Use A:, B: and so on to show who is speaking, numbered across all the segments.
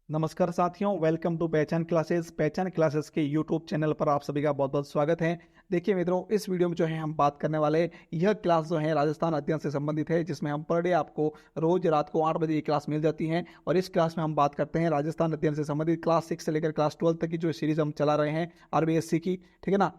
A: नमस्कार साथियों, welcome to पहचान क्लासेस के यूट्यूब चैनल पर आप सभी का बहुत बहुत स्वागत है। देखिए मित्रों, इस वीडियो में जो है हम बात करने वाले यह क्लास जो है राजस्थान अध्ययन से संबंधित है, जिसमें हम पर डे आपको रोज रात को 8 बजे ये क्लास मिल जाती है। और इस क्लास में हम बात करते हैं राजस्थान अध्ययन से संबंधित क्लास 6 से लेकर क्लास 12 तक की जो सीरीज हम चला रहे हैं आरबीएससी की, ठीक है ना।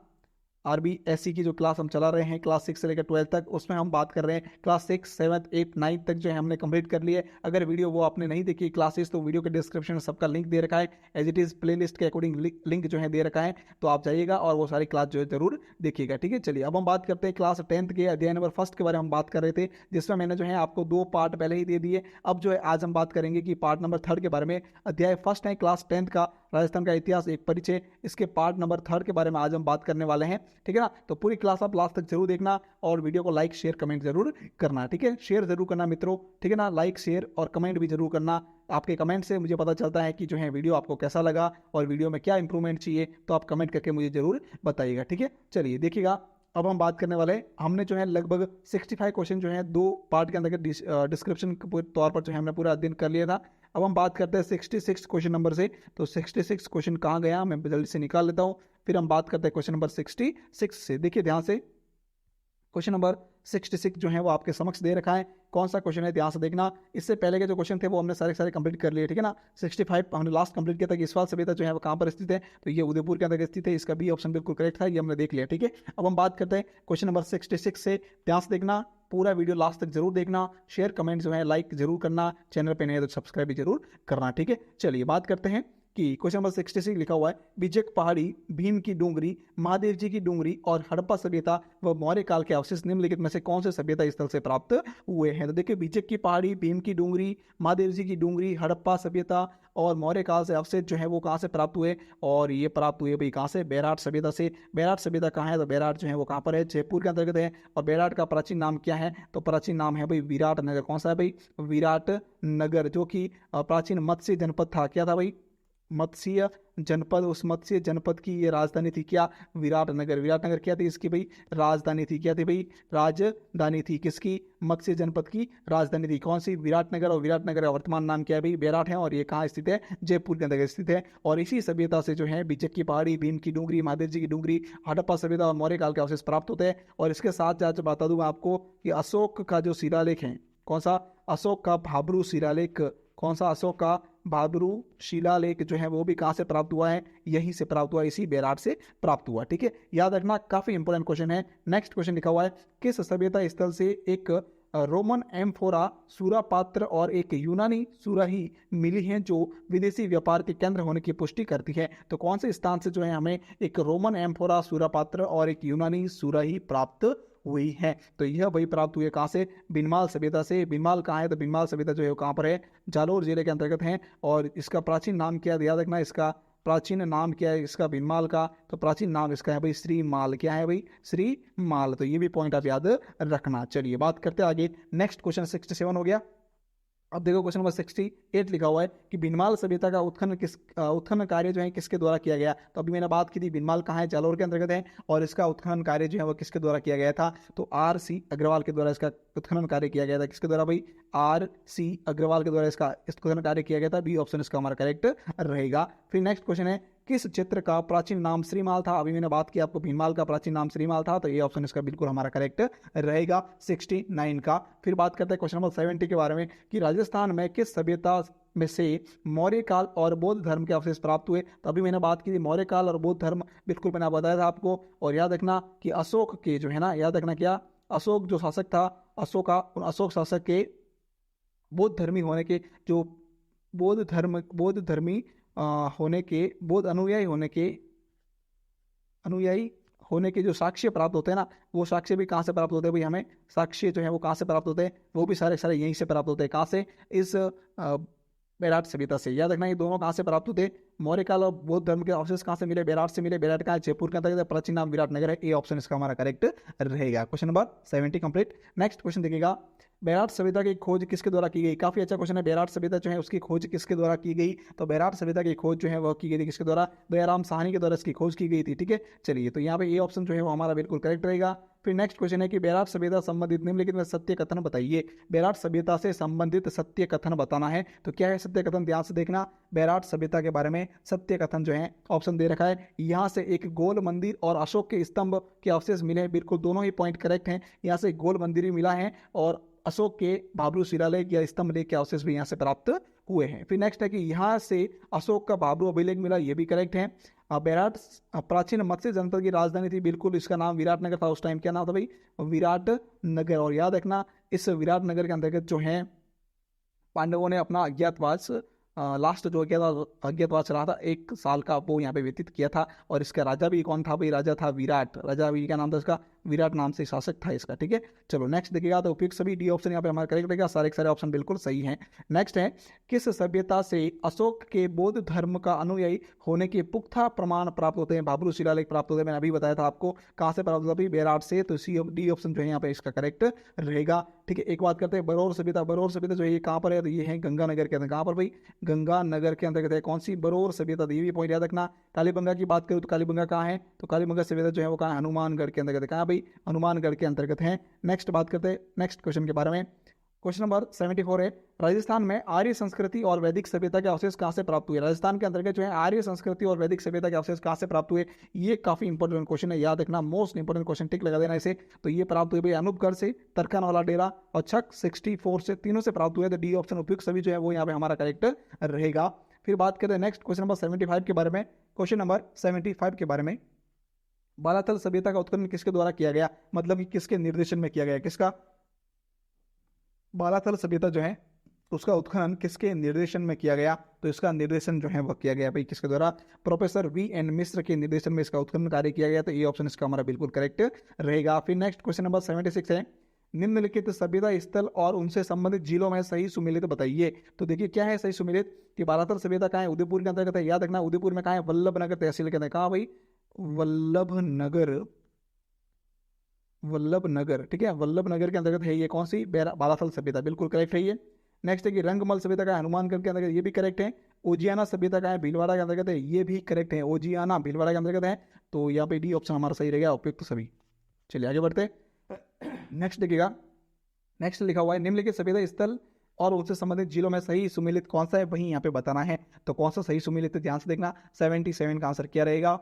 A: आरबीएससी की जो क्लास हम चला रहे हैं क्लास 6 से लेकर 12 तक, उसमें हम बात कर रहे हैं क्लास 6, 7, 8, 9 तक जो है हमने कंप्लीट कर लिए। अगर वीडियो वो आपने नहीं देखी क्लासेस, तो वीडियो के डिस्क्रिप्शन में सबका लिंक दे रखा है, एज इट इज प्लेलिस्ट के अकॉर्डिंग लिंक जो है दे रखा है, तो आप जाइएगा और वो सारी क्लास जो है जरूर देखिएगा। ठीक है, चलिए अब हम बात करते हैं क्लास 10 के अध्याय नंबर फर्स्ट के बारे में हम बात कर रहे थे, जिसमें मैंने जो है आपको 2 पार्ट पहले ही दे दिए। अब जो है आज हम बात करेंगे कि पार्ट नंबर 3 के बारे में। अध्याय फर्स्ट है क्लास 10 का राजस्थान का इतिहास एक परिचय, इसके पार्ट नंबर 3 के बारे में आज हम बात करने वाले हैं। ठीक है ना, तो पूरी क्लास आप लास्ट तक जरूर देखना और वीडियो को लाइक शेयर कमेंट जरूर करना। ठीक है, शेयर जरूर करना मित्रों, ठीक है ना, लाइक शेयर और कमेंट भी जरूर करना। आपके कमेंट से मुझे पता चलता है कि जो है वीडियो आपको कैसा लगा और वीडियो में क्या इंप्रूवमेंट चाहिए, तो आप कमेंट करके मुझे जरूर बताइएगा। ठीक है, चलिए देखिएगा, अब हम बात करने वाले, हमने जो है लगभग 65 क्वेश्चन जो है 2 पार्ट के अंदर डिस्क्रिप्शन के तौर पर जो है हमने पूरा अध्ययन कर लिया था। अब हम बात करते हैं 66 क्वेश्चन नंबर से। तो 66 क्वेश्चन कहाँ गया, मैं जल्दी से निकाल लेता हूँ। फिर हम बात करते हैं क्वेश्चन नंबर 66 से। देखिए ध्यान से, क्वेश्चन नंबर 66 जो है वो आपके समक्ष दे रखा है। कौन सा क्वेश्चन है ध्यान से देखना। इससे पहले के जो क्वेश्चन थे वो हमने सारे कंप्लीट कर लिए, ठीक है ना। 65 हमने लास्ट कंप्लीट किया था कि इसवाल सभ्यता जो है वो कहाँ पर स्थित है, तो ये उदयपुर के अंदर स्थित है। इसका बी ऑप्शन बिल्कुल करेक्ट था, ये हमने देख लिया। ठीक है, अब हम बात करते हैं क्वेश्चन नंबर 66 से। ध्यान से देखना, पूरा वीडियो लास्ट तक जरूर देखना, शेयर कमेंट जो है लाइक जरूर करना, चैनल पे नए हैं तो सब्सक्राइब भी जरूर करना। ठीक है, चलिए बात करते हैं कि क्वेश्चन नंबर 66 लिखा हुआ है, बिजक पहाड़ी, भीम की डूंगरी, महादेव जी की डूंगरी और हड़प्पा सभ्यता व मौर्य काल के अवशेष निम्नलिखित में से कौन से सभ्यता स्थल से प्राप्त हुए हैं। तो देखिए, बिजक की पहाड़ी, भीम की डूंगरी, महादेव जी की डूंगरी, हड़प्पा सभ्यता और मौर्य काल से अवशेष जो है वो कहाँ से प्राप्त हुए, और ये प्राप्त हुए भाई कहाँ से, बैराट सभ्यता से। बैराट सभ्यता कहाँ है, तो बैराट जो है वो कहाँ पर है, जयपुर के अंतर्गत है। और बैराट का प्राचीन नाम क्या है, तो प्राचीन नाम है भाई विराट नगर। कौन सा है भाई, विराट नगर, जो कि प्राचीन मत्स्य जनपद था। क्या था भाई, मत्स्य जनपद। उस मत्स्य जनपद की ये राजधानी थी क्या, विराटनगर। विराटनगर क्या थी इसकी भाई, राजधानी थी। क्या थी भाई, राजधानी थी। किसकी, मत्स्य जनपद की राजधानी थी। कौन सी, विराटनगर। और विराटनगर का वर्तमान नाम क्या है भाई, बैराट है। और ये कहाँ स्थित है, जयपुर के अंदर स्थित है। और इसी सभ्यता से जो है बिजक की पहाड़ी, भीम की डूंगरी, महादेव जी की डूंगरी, हड़प्पा सभ्यता और मौर्य काल के अवशेष प्राप्त होते हैं। और इसके साथ साथ बता दूं आपको कि अशोक का जो शिलालेख है, कौन सा, अशोक का भाब्रू शिलालेख। कौन सा, अशोक का भाब्रू शिलालेख जो है वो भी कहाँ से प्राप्त हुआ है, यहीं से प्राप्त हुआ, इसी बैराट से प्राप्त हुआ। ठीक है, याद रखना, काफी इंपोर्टेंट क्वेश्चन है। नेक्स्ट क्वेश्चन लिखा हुआ है, किस सभ्यता स्थल से एक रोमन एम्फोरा सूरा पात्र और एक यूनानी सुराही मिली है जो विदेशी व्यापार के केंद्र होने की पुष्टि करती है। तो कौन से स्थान से जो है हमें एक रोमन एम्फोरा सूरा पात्र और एक यूनानी सुराही प्राप्त हुई है, तो यह वही प्राप्त हुई है कहाँ से, बिनमाल सभ्यता से। बिनमाल कहाँ है, तो बिनमाल सभ्यता जो है वो कहाँ पर है, जालोर जिले के अंतर्गत है। और इसका प्राचीन नाम क्या है, याद रखना, इसका प्राचीन नाम क्या है इसका बिनमाल का, तो प्राचीन नाम इसका है भाई श्रीमाल। क्या है भाई, श्रीमाल। तो ये भी पॉइंट आप याद रखना। चलिए बात करते हैं आगे। नेक्स्ट क्वेश्चन 67 हो गया। अब देखो क्वेश्चन नंबर 68 लिखा हुआ है कि बिनमाल सभ्यता का उत्खनन कार्य जो है किसके द्वारा किया गया। तो अभी मैंने बात की थी, बिनमाल कहाँ है, जालोर के अंतर्गत है। और इसका उत्खनन कार्य जो है वो किसके द्वारा किया गया था, तो RC अग्रवाल के द्वारा इसका उत्खनन कार्य किया गया था। किसके द्वारा भाई, RC अग्रवाल के द्वारा इसका उत्खनन कार्य किया गया था। बी ऑप्शन इसका हमारा करेक्ट रहेगा। फिर नेक्स्ट क्वेश्चन है, किस क्षेत्र का प्राचीन नाम श्रीमाल था। अभी मैंने बात की आपको, भीममाल का प्राचीन नाम श्रीमाल था, तो ये ऑप्शन इसका बिल्कुल हमारा करेक्ट रहेगा 69 का। फिर बात करते हैं क्वेश्चन नंबर 70 के बारे में कि राजस्थान में किस सभ्यता में से मौर्य काल और बौद्ध धर्म के अवशेष प्राप्त हुए। तो अभी मैंने बात की थी मौर्य काल और बौद्ध धर्म, बिल्कुल मैंने बताया था आपको। और याद रखना कि अशोक के जो है ना, याद रखना क्या, अशोक जो शासक था, अशोक शासक के बौद्ध धर्मी होने के, जो बौद्ध धर्मी होने के, बौद्ध अनुयायी होने के जो साक्ष्य प्राप्त होते हैं ना, वो साक्ष्य भी कहाँ से प्राप्त होते हैं भाई, हमें साक्ष्य जो है वो कहाँ से प्राप्त होते हैं, वो भी सारे सारे यहीं से प्राप्त होते हैं। कहाँ से, इस बैराट सभ्यता से। याद रखना ये दोनों कहाँ से प्राप्त होते हैं, मौर्य काल और बौद्ध धर्म के अवशेष कहाँ से मिले, बैराट से मिले। बैराट का जयपुर के अंतर्गत, प्राचीन नाम विराटनगर है। ए ऑप्शन इसका हमारा करेक्ट रहेगा। Question number 70 complete. Next question देखिएगा, बेराट सभ्यता की खोज किसके द्वारा की गई? काफी अच्छा क्वेश्चन है। बेराट सभ्यता जो है उसकी खोज किसके द्वारा की गई? तो बेराट सभ्यता की खोज जो है वह की गई थी किसके द्वारा? दयाराम साहनी के द्वारा इसकी खोज की गई थी। ठीक है, चलिए तो यहाँ पे ये ऑप्शन जो है वो हमारा बिल्कुल करेक्ट रहेगा। फिर नेक्स्ट क्वेश्चन है कि बेराट सभ्यता संबंधित निम्नलिखित में सत्य कथन बताइए। बेराट सभ्यता से संबंधित सत्य कथन बताना है। तो क्या है सत्य कथन? ध्यान से देखना, बेराट सभ्यता के बारे में सत्य कथन जो है ऑप्शन दे रखा है। यहाँ से एक गोल मंदिर और अशोक के स्तंभ के अवशेष मिले हैं, बिल्कुल दोनों ही पॉइंट करेक्ट हैं। यहाँ से गोल मंदिर भी मिला है और अशोक के भाब्रू शिलालेख या स्तंभ लेख के अवशेष भी यहाँ से प्राप्त हुए हैं। फिर नेक्स्ट है कि यहाँ से अशोक का भाब्रू अभिलेख मिला, ये भी करेक्ट है। बेराट प्राचीन मत्स्य जनपद की राजधानी थी, बिल्कुल इसका नाम विराट नगर था उस टाइम। क्या नाम था भाई? विराट नगर। और याद रखना इस विराट नगर के अंतर्गत जो है पांडवों ने अपना अज्ञातवास लास्ट जो अज्ञातवास रहा था 1 साल का, वो यहाँ पे व्यतीत किया था। और इसका राजा भी कौन था भाई? राजा था विराट। राजा भी क्या नाम था इसका? विराट नाम से शासक था इसका। ठीक है, चलो नेक्स्ट देखिएगा तो उपयुक्त सभी डी ऑप्शन यहाँ पे हमारा करेक्ट रहेगा। सारे के सारे ऑप्शन बिल्कुल सही हैं। नेक्स्ट है किस सभ्यता से अशोक के बौद्ध धर्म का अनुयायी होने के पुख्ता प्रमाण प्राप्त होते हैं? भाब्रू शिलालेख प्राप्त होते हैं। मैंने अभी बताया था आपको कहाँ से प्राप्त होता है? बेराट से। तो सी डी ऑप्शन जो है यहाँ पे इसका करेक्ट रहेगा। ठीक है, एक बात करते हैं बरौर सभ्यता। बरौर सभ्यता जो है ये कहाँ पर है? तो ये है गंगानगर के अंदर। कहाँ पर भाई? गंगानगर के अंतर्गत है। कौन सी? बरौर सभ्यता। ये भी पॉइंट याद रखना। कालीबंगा की बात करूँ तो कालीबंगा कहाँ है? तो कालीबंगा सभ्यता जो है वो कहाँ है? हनुमानगढ़ के अंतर्गत है। कहाँ भाई? हनुमानगढ़ के अंतर्गत है। नेक्स्ट बात करते हैं नेक्स्ट क्वेश्चन के बारे में। क्वेश्चन नंबर 74 है राजस्थान में आर्य संस्कृति और वैदिक सभ्यता के अवशेष कहाँ से प्राप्त हुए? राजस्थान के अंतर्गत जो है आर्य संस्कृति और वैदिक सभ्यता के अवशेष कहाँ से प्राप्त हुए? ये काफी इंपॉर्टेंट क्वेश्चन है, याद रखना, मोस्ट इंपॉर्टेंट क्वेश्चन, टिक लगा देना इसे। तो ये प्राप्त हुए भाई अनूपगढ़ से, तरखन वाला डेरा और छक 64 से, तीनों से प्राप्त हुए। तो डी ऑप्शन उपयुक्त सभी जो है वो यहाँ पे हमारा करेक्ट रहेगा। फिर बात करते हैं नेक्स्ट क्वेश्चन नंबर 75 के बारे में। क्वेश्चन नंबर 75 के बारे में, बालाथल सभ्यता का उत्खनन किसके द्वारा किया गया? मतलब कि किसके निर्देशन में किया गया? किसका? बालाथल सभ्यता जो है उसका उत्खनन किसके निर्देशन में किया गया? तो इसका निर्देशन जो है वह किया गया भाई किसके द्वारा? Professor V.N. मिश्र के निर्देशन में इसका उत्खनन कार्य किया गया। तो ये ऑप्शन इसका हमारा बिल्कुल करेक्ट रहेगा। फिर नेक्स्ट क्वेश्चन नंबर 76 है निम्नलिखित सभ्यता स्थल और उनसे संबंधित जिलों में सही सुमेलित बताइए। तो देखिए क्या है सही सुमेलित कि बालाथल सभ्यता कहाँ है? उदयपुर के अंतर्गत है। याद रखना उदयपुर में कहाँ है? वल्लभ नगर तहसील के अंदर। कहाँ भाई? वल्लभ नगर। वल्लभ नगर, ठीक है, वल्लभ नगर के अंतर्गत है ये कौन सी? बालाथल सभ्यता, बिल्कुल करेक्ट है ये। नेक्स्ट है कि रंगमल सभ्यता का हनुमानगढ़ के अंतर्गत, ये भी करेक्ट है। ओजियाना सभ्यता का है भीलवाड़ा के अंतर्गत है, ये भी करेक्ट है। ओजियाना भीलवाड़ा के अंतर्गत है। तो यहाँ पे डी ऑप्शन हमारा सही रहेगा, उपयुक्त सभी। चलिए आगे बढ़ते। नेक्स्ट देखिएगा, नेक्स्ट लिखा हुआ है निम्नलिखित सभ्यता स्थल और उनसे संबंधित जिलों में सही सुमेलित कौन सा है वही यहाँ पे बताना है। तो कौन सा सही सुमेलित है ध्यान से देखना। 77 का आंसर क्या रहेगा?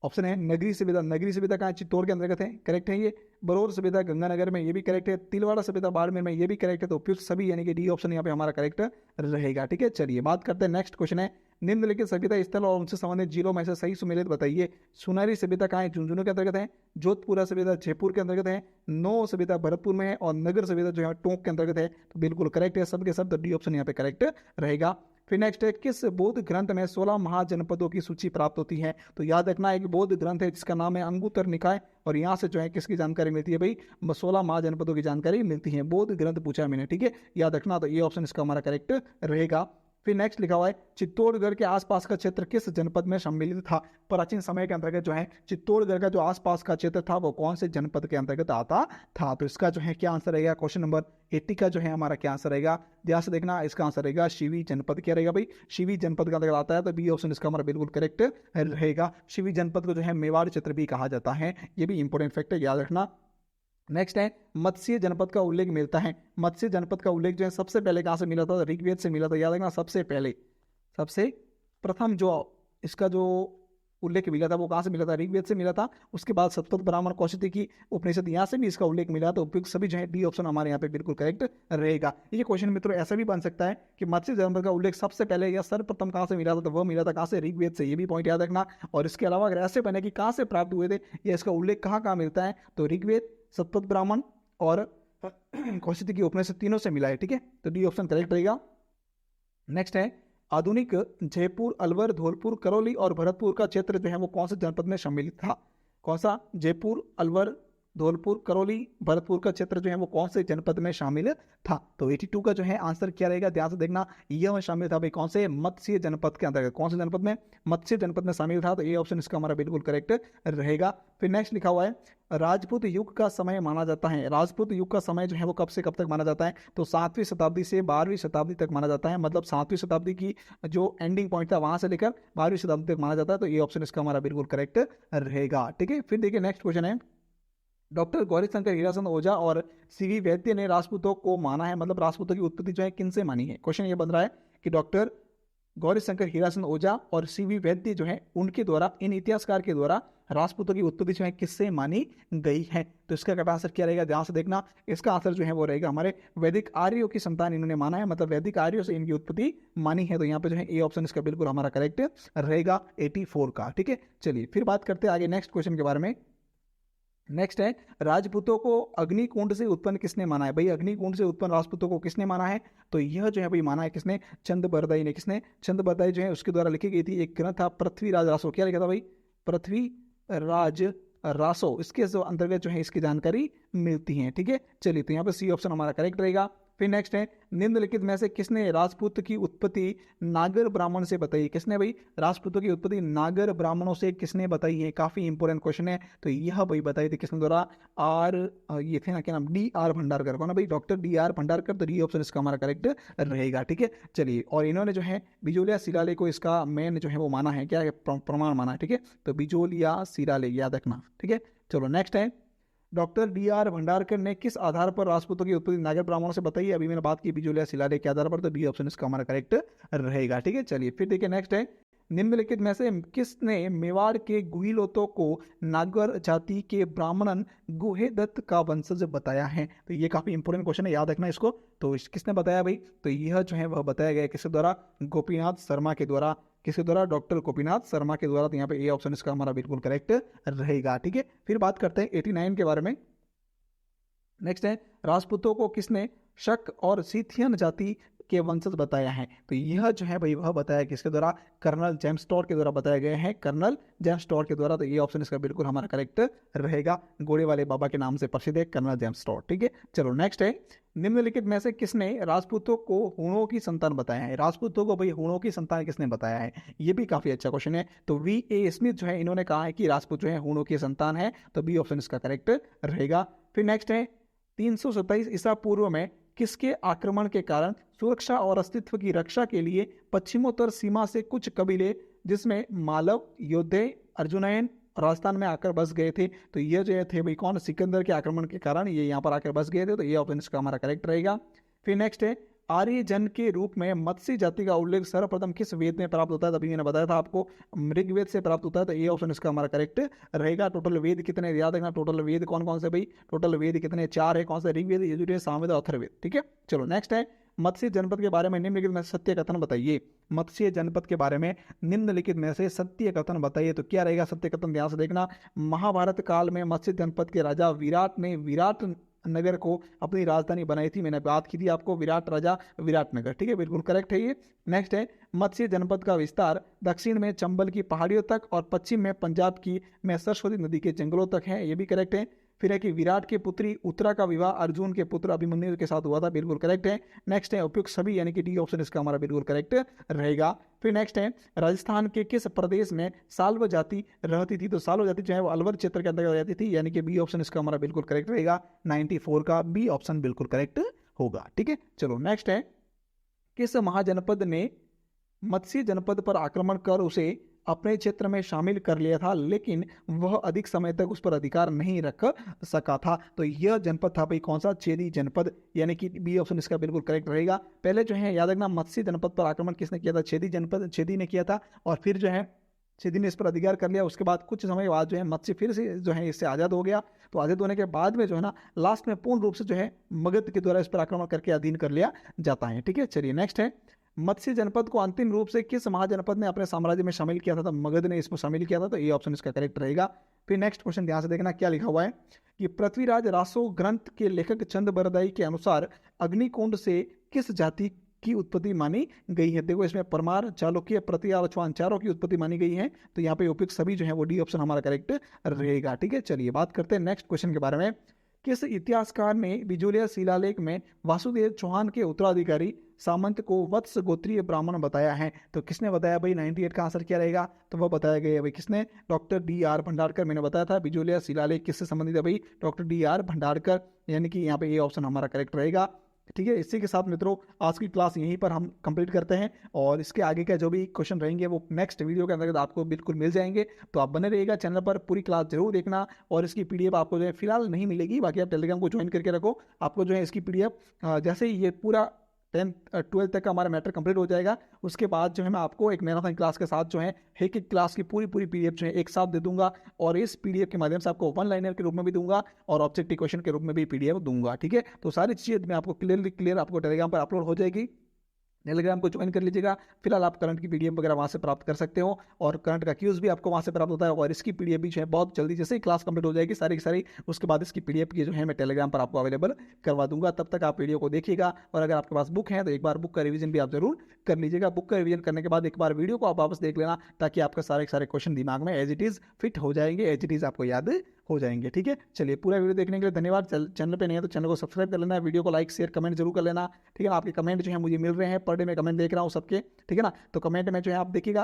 A: ऑप्शन है नगरी सभ्यता। नगरी सभ्यता कहाँ है? चित्तौड़ के अंतर्गत है, करेक्ट है ये। बरौर सभ्यता गंगानगर में, ये भी करेक्ट है। तिलवाड़ा सभ्यता बाड़मेर में, ये भी करेक्ट है। तो उपयुक्त सभी यानी कि डी ऑप्शन यहाँ पे हमारा करेक्ट रहेगा। ठीक है, चलिए बात करते हैं नेक्स्ट क्वेश्चन है निम्नलिखित सभ्यता स्थल और उनसे संबंधित जिलों में से सही सुमेलित बताइए। सुनारी सभ्यता कहाँ है? झुंझुनू के अंतर्गत है। जोधपुरा सभ्यता जयपुर के अंतर्गत है। नौ सभ्यता भरतपुर में है और नगर सभ्यता जो है टोंक के अंतर्गत है। तो बिल्कुल करेक्ट है सब के सब। तो डी ऑप्शन यहाँ पे करेक्ट रहेगा। फिर नेक्स्ट है किस बौद्ध ग्रंथ में 16 महाजनपदों की सूची प्राप्त होती है? तो याद रखना एक बौद्ध ग्रंथ है जिसका नाम है अंगुत्तर निकाय और यहाँ से जो है किसकी जानकारी मिलती है भाई? 16 महाजनपदों की जानकारी मिलती है। बौद्ध ग्रंथ पूछा मैंने, ठीक है, याद रखना। तो ये ऑप्शन इसका हमारा करेक्ट रहेगा। फिर नेक्स्ट लिखा हुआ है चित्तौड़गढ़ के आसपास का क्षेत्र किस जनपद में सम्मिलित था? प्राचीन समय के अंतर्गत जो है चित्तौड़गढ़ का जो आसपास का क्षेत्र था वो कौन से जनपद के अंतर्गत आता था? तो इसका जो है क्या आंसर रहेगा? क्वेश्चन नंबर 80 का जो है हमारा क्या आंसर रहेगा? ध्यान से देखना, इसका आंसर रहेगा शिवी जनपद। क्या रहेगा भाई? शिवी जनपद का अंतर्गत आता है। तो बी ऑप्शन इसका हमारा बिल्कुल करेक्ट रहेगा। शिवी जनपद को जो है मेवाड़ क्षेत्र भी कहा जाता है, ये भी इंपॉर्टेंट फैक्ट है, याद रखना। नेक्स्ट है मत्स्य जनपद का उल्लेख मिलता है। मत्स्य जनपद का उल्लेख जो है सबसे पहले कहाँ से मिला था? ऋग्वेद से मिला था, याद रखना। सबसे पहले, सबसे प्रथम जो इसका जो उल्लेख मिला था वो कहाँ से मिला था? ऋग्वेद से मिला था। उसके बाद सतपथ ब्राह्मण कौशिकी उपनिषद, यहाँ से भी इसका उल्लेख मिला। तो उपयुक्त सभी जो है डी ऑप्शन हमारे यहाँ पे बिल्कुल करेक्ट रहेगा। ये क्वेश्चन मित्रों ऐसा भी बन सकता है कि मत्स्य जनपद का उल्लेख सबसे पहले या सर्वप्रथम कहाँ से मिला था? तो वह मिला था कहाँ से? ऋग्वेद से, ये भी पॉइंट याद रखना। और इसके अलावा अगर ऐसे बने कि कहाँ से प्राप्त हुए थे या इसका उल्लेख कहाँ कहाँ मिलता है, तो ऋग्वेद, सतपथ ब्राह्मण और कौशिकी उपनिषद तीनों से मिला है। ठीक है, तो डी ऑप्शन करेक्ट रहेगा। नेक्स्ट है आधुनिक जयपुर, अलवर, धौलपुर, करौली और भरतपुर का क्षेत्र जो है वो कौन से जनपद में सम्मिलित था? कौन सा? जयपुर, अलवर, धौलपुर, करौली, भरतपुर का क्षेत्र जो है वो कौन से जनपद में शामिल था? तो 82 का जो है आंसर क्या रहेगा, ध्यान से देखना। यह शामिल था भाई कौन से, मत्स्य जनपद के अंतर्गत। कौन से जनपद में? मत्स्य जनपद में शामिल था। तो ये ऑप्शन इसका हमारा बिल्कुल करेक्ट रहेगा। फिर नेक्स्ट लिखा हुआ है राजपूत युग का समय माना जाता है। राजपूत युग का समय जो है वो कब से कब तक माना जाता है? तो 7वीं शताब्दी से 12वीं शताब्दी तक माना जाता है। मतलब 7वीं शताब्दी की जो एंडिंग पॉइंट था वहां से लेकर 12वीं शताब्दी तक माना जाता है। तो ये ऑप्शन इसका हमारा बिल्कुल करेक्ट रहेगा। ठीक है, फिर देखिए नेक्स्ट क्वेश्चन है, डॉक्टर गौरीशंकर हीराचंद ओझा और सीवी वैद्य ने राजपूतों को माना है, मतलब राजपूतों की उत्पत्ति जो है किनसे मानी है? क्वेश्चन ये बन रहा है कि डॉक्टर गौरीशंकर हीराचंद ओझा और सीवी वैद्य जो है उनके द्वारा, इन इतिहासकार के द्वारा राजपूतों की उत्पत्ति जो है किससे मानी गई है? तो इसका क्या आंसर क्या रहेगा, ध्यान से देखना। इसका आंसर जो है वो रहेगा हमारे वैदिक आर्यों की संतान इन्होंने माना है, मतलब वैदिक आर्यों से इनकी उत्पत्ति मानी है। तो यहाँ पे जो है ए ऑप्शन इसका बिल्कुल हमारा करेक्ट रहेगा 84 का। ठीक है, चलिए फिर बात करते हैं आगे नेक्स्ट क्वेश्चन के बारे में। नेक्स्ट है राजपूतों को अग्निकुंड से उत्पन्न किसने माना है? भाई अग्निकुंड से उत्पन्न राजपूतों को किसने माना है? तो यह जो है भाई माना है किसने? चंद ने। किसने? चंद जो है उसके द्वारा लिखी गई थी एक ग्रंथ था पृथ्वीराज रासो। क्या लिखा था भाई? पृथ्वीराज रासो। इसके जो अंतर्गत जो है इसकी जानकारी मिलती है। ठीक है, चलिए तो यहाँ पे सी ऑप्शन हमारा करेक्ट रहेगा। फिर नेक्स्ट है निम्नलिखित में से किसने राजपूत की उत्पत्ति नागर ब्राह्मण से बताई? किसने भाई राजपूतों की उत्पत्ति नागर ब्राह्मणों से किसने बताई है? काफी इंपोर्टेंट क्वेश्चन है। तो यह भाई बताई थी किसने द्वारा? आर ये थे ना, क्या नाम, डी आर भंडारकर। कौन है भाई? Doctor D R Bhandarkar. तो डी ऑप्शन इसका हमारा करेक्ट रहेगा। ठीक है, चलिए, और इन्होंने जो है बिजोलिया शिलालेख को इसका मेन जो है वो माना है, क्या है, प्रमाण माना है। ठीक है, तो बिजोलिया शिलालेख याद रखना। ठीक है, चलो नेक्स्ट है डॉक्टर डी आर भंडारकर ने किस आधार पर राजपूतों की उत्पत्ति नागर ब्राह्मणों से बताई? अभी मैंने बात की बिजोलिया शिलालेख के आधार पर। तो बी ऑप्शन इसका हमारा करेक्ट रहेगा। ठीक है, चलिए फिर देखिए नेक्स्ट है निम्नलिखित में से किसने मेवाड़ के गुहिलोतों को नागर जाति के ब्राह्मण गुहेदत्त का वंशज बताया है? तो ये काफी इंपोर्टेंट क्वेश्चन है, याद रखना इसको। तो किसने बताया भाई? तो यह जो है वह बताया गया किसके द्वारा? गोपीनाथ शर्मा के द्वारा। किसके द्वारा? डॉक्टर गोपीनाथ शर्मा के द्वारा। तो यहाँ पे ए ऑप्शन इसका हमारा बिल्कुल करेक्ट रहेगा। ठीक है, फिर बात करते हैं 89 के बारे में। नेक्स्ट है राजपूतों को किसने शक और सीथियन जाति के वंशज बताया है? तो यह जो है भाई वह बताया किसके द्वारा? कर्नल जेम्स टॉड के द्वारा बताया गया है, कर्नल जेम्स टॉड के द्वारा। तो ये ऑप्शन इसका बिल्कुल हमारा करेक्ट रहेगा। घोड़े वाले बाबा के नाम से प्रसिद्ध है कर्नल जेम्स टॉड। ठीक है, चलो नेक्स्ट है निम्नलिखित में से किसने राजपूतों को हूणों की संतान बताया है? राजपूतों को भाई हूणों की संतान किसने बताया है? ये भी काफी अच्छा क्वेश्चन है। तो वी ए स्मिथ जो है इन्होंने कहा है कि राजपूत जो है हूणों की संतान है। तो बी ऑप्शन इसका करेक्ट रहेगा। फिर नेक्स्ट है 327 ईसा पूर्व में किसके आक्रमण के कारण सुरक्षा और अस्तित्व की रक्षा के लिए पश्चिमोत्तर सीमा से कुछ कबीले जिसमें मालव, योद्धे, अर्जुनयन राजस्थान में आकर बस गए थे? तो ये जो थे भाई कौन? सिकंदर के आक्रमण के कारण ये यहाँ पर आकर बस गए थे। तो ये ऑप्शन इसका हमारा करेक्ट रहेगा। फिर नेक्स्ट है आर्यजन के रूप में मत्स्य जाति का उल्लेख सर्वप्रथम किस वेद में प्राप्त होता है? तभी मैंने बताया था आपको ऋग्वेद से प्राप्त होता है। तो ये ऑप्शन इसका हमारा करेक्ट रहेगा। टोटल वेद कितने याद रखना, टोटल वेद कौन कौन से भाई? टोटल वेद कितने? 4 है। कौन से? ऋग्वेद, यजुर्वेद, सामवेद और अथर्ववेद। ठीक है, चलो नेक्स्ट है मत्स्य जनपद के बारे में निम्नलिखित में सत्य कथन बताइए। मत्स्य जनपद के बारे में निम्नलिखित में से सत्य कथन बताइए। तो क्या रहेगा सत्य कथन, ध्यान से देखना। महाभारत काल में मत्स्य जनपद के राजा विराट ने विराट नगर को अपनी राजधानी बनाई थी। मैंने बात की थी आपको, विराट राजा विराट नगर। ठीक है, बिल्कुल करेक्ट है ये। नेक्स्ट है मत्स्य जनपद का विस्तार दक्षिण में चंबल की पहाड़ियों तक और पश्चिम में पंजाब की में सरस्वती नदी के जंगलों तक है। ये भी करेक्ट है। फिर है कि विराट की पुत्री उत्तरा का विवाह अर्जुन के पुत्र अभिमन्यु के साथ हुआ था। बिल्कुल करेक्ट है। नेक्स्ट है उपयुक्त सभी, यानी कि डी ऑप्शन इसका हमारा बिल्कुल करेक्ट रहेगा। फिर नेक्स्ट है राजस्थान के किस प्रदेश में साल्व जाति रहती थी? तो साल्व जाति जो है वो अलवर क्षेत्र के अंतर्गत रहती थी, यानी कि बी ऑप्शन इसका हमारा बिल्कुल करेक्ट रहेगा। 94 का बी ऑप्शन बिल्कुल करेक्ट होगा। ठीक है, चलो नेक्स्ट है किस महाजनपद ने मत्स्य जनपद पर आक्रमण कर उसे अपने क्षेत्र में शामिल कर लिया था, लेकिन वह अधिक समय तक उस पर अधिकार नहीं रख सका था? तो यह जनपद था भाई कौन सा? चेदी जनपद, यानी कि बी ऑप्शन इसका बिल्कुल करेक्ट रहेगा। पहले जो है याद रखना मत्स्य जनपद पर आक्रमण किसने किया था? चेदी ने किया था। और फिर जो है चेदी ने इस पर अधिकार कर लिया। उसके बाद कुछ समय बाद जो है मत्स्य फिर से जो है इससे आज़ाद हो गया। तो आज़ाद होने के बाद में जो है ना लास्ट में पूर्ण रूप से जो है मगध के द्वारा इस पर आक्रमण करके अधीन कर लिया जाता है। ठीक है, चलिए नेक्स्ट है मत्स्य जनपद को अंतिम रूप से किस महाजनपद ने अपने साम्राज्य में शामिल किया था? तो मगध ने इसमें शामिल किया था। तो ये ऑप्शन इसका करेक्ट रहेगा। फिर नेक्स्ट क्वेश्चन ध्यान से देखना, क्या लिखा हुआ है कि पृथ्वीराज रासो ग्रंथ के लेखक चंद बरदाई के अनुसार अग्निकुंड से किस जाति की उत्पत्ति मानी गई है। देखो इसमें परमार, चालुक्य, प्रतिहार, स्वान चारों की उत्पत्ति मानी गई है। तो यहाँ पे उपयुक्त सभी जो है वो डी ऑप्शन हमारा करेक्ट रहेगा। ठीक है, चलिए बात करते हैं नेक्स्ट क्वेश्चन के बारे में। किस इतिहासकार ने बिजोलिया शिलालेख में वासुदेव चौहान के उत्तराधिकारी सामंत को वत्स गोत्रीय ब्राह्मण बताया है? तो किसने बताया भाई? 98 का आंसर क्या रहेगा? तो वह बताया गया है भाई किसने? Doctor D R Bhandarkar. मैंने बताया था बिजोलिया शिलालेख किससे संबंधित है भाई? डॉक्टर डी आर भंडारकर, यानी कि यहाँ पे ये ऑप्शन हमारा करेक्ट रहेगा। ठीक है, इसी के साथ मित्रों आज की क्लास यहीं पर हम कंप्लीट करते हैं, और इसके आगे का जो भी क्वेश्चन रहेंगे वो नेक्स्ट वीडियो के अंतर्गत आपको बिल्कुल मिल जाएंगे। तो आप बने रहिएगा चैनल पर, पूरी क्लास जरूर देखना। और इसकी पीडीएफ आपको जो है फिलहाल नहीं मिलेगी, बाकी आप टेलीग्राम को ज्वाइन करके रखो। आपको जो है इसकी पीडीएफ जैसे ही ये पूरा 10th 12th तक का हमारा मैटर कंप्लीट हो जाएगा, उसके बाद जो है मैं आपको एक मैराथन क्लास के साथ जो है एक एक क्लास की पूरी पूरी पीडीएफ जो है एक साथ दे दूंगा, और इस पीडीएफ के माध्यम से आपको वन लाइनर के रूप में भी दूंगा और ऑब्जेक्टिव क्वेश्चन के रूप में भी पीडीएफ दूंगा। ठीक है, तो सारी चीजें मैं आपको क्लियर आपको टेलीग्राम पर अपलोड हो जाएगी। टेलीग्राम को ज्वाइन कर लीजिएगा। फिलहाल आप करंट की पीडीएफ वगैरह वहाँ से प्राप्त कर सकते हो, और करंट का क्यूज भी आपको वहाँ से प्राप्त होता है। और इसकी पीडीएफ भी जो है बहुत जल्दी, जैसे ही क्लास कंप्लीट हो जाएगी सारी की सारी, उसके बाद इसकी पीडीएफ की जो है मैं टेलीग्राम पर आपको अवेलेबल करवा दूंगा। तब तक आप वीडियो को देखिएगा, और अगर आपके पास बुक है तो एक बार बुक का रिवीजन भी आप जरूर कर लीजिएगा। बुक का रिवीजन करने के बाद एक बार वीडियो को आप वापस देख लेना, ताकि आपका सारे सारे क्वेश्चन दिमाग में एज इट इज फिट हो जाएंगे, एज इट इज आपको याद हो जाएंगे। ठीक है, चलिए पूरा वीडियो देखने के लिए धन्यवाद। चैनल पे नहीं है तो चैनल को सब्सक्राइब कर लेना, वीडियो को लाइक शेयर कमेंट जरूर कर लेना। ठीक है ना, आपके कमेंट जो है मुझे मिल रहे हैं, पर डे में कमेंट देख रहा हूँ सबके। ठीक है ना, तो कमेंट में जो है आप देखिएगा,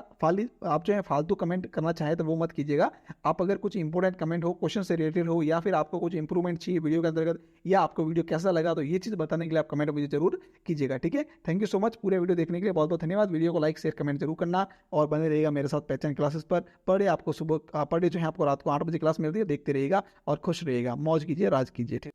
A: आप जो है फालतू कमेंट करना चाहे तो वो मत कीजिएगा। आप अगर कुछ इंपॉर्टेंट कमेंट हो, क्वेश्चन से रिलेटेड हो, या फिर आपको कुछ इंप्रूवमेंट चाहिए वीडियो के अंतर्गत, या आपको वीडियो कैसा लगा, तो ये चीज़ बताने के लिए आप कमेंट मुझे जरूर कीजिएगा। ठीक है, थैंक यू सो मच पूरे वीडियो देखने के लिए, बहुत बहुत धन्यवाद। वीडियो को लाइक शेयर कमेंट जरूर करना, और बने रहिएगा मेरे साथ पहचान क्लासेस पर डे आपको सुबह पर डे जो है आपको रात को 8 बजे क्लास मिलती है, देखते रहिएगा और खुश रहिएगा, मौज कीजिए, राज कीजिए।